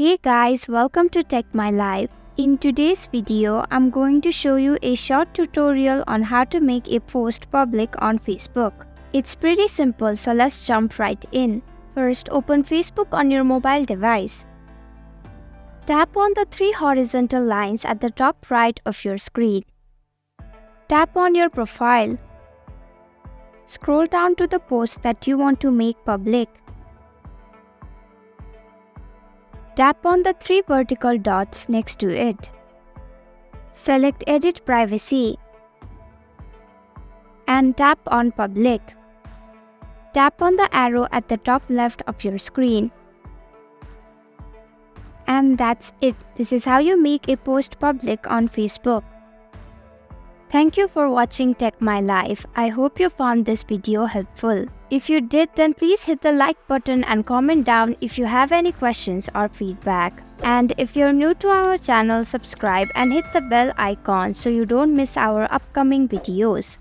Hey guys, welcome to Tech My Life. In today's video, I'm going to show you a short tutorial on how to make a post public on Facebook. It's pretty simple, so let's jump right in. First, open Facebook on your mobile device. Tap on the three horizontal lines at the top right of your screen. Tap on your profile. Scroll down to the post that you want to make public. Tap on the three vertical dots next to it. Select Edit Privacy and tap on Public. Tap on the arrow at the top left of your screen. And that's it. This is how you make a post public on Facebook. Thank you for watching Tech My Life. I hope you found this video helpful. If you did, then please hit the like button and comment down if you have any questions or feedback. And if you're new to our channel, subscribe and hit the bell icon so you don't miss our upcoming videos.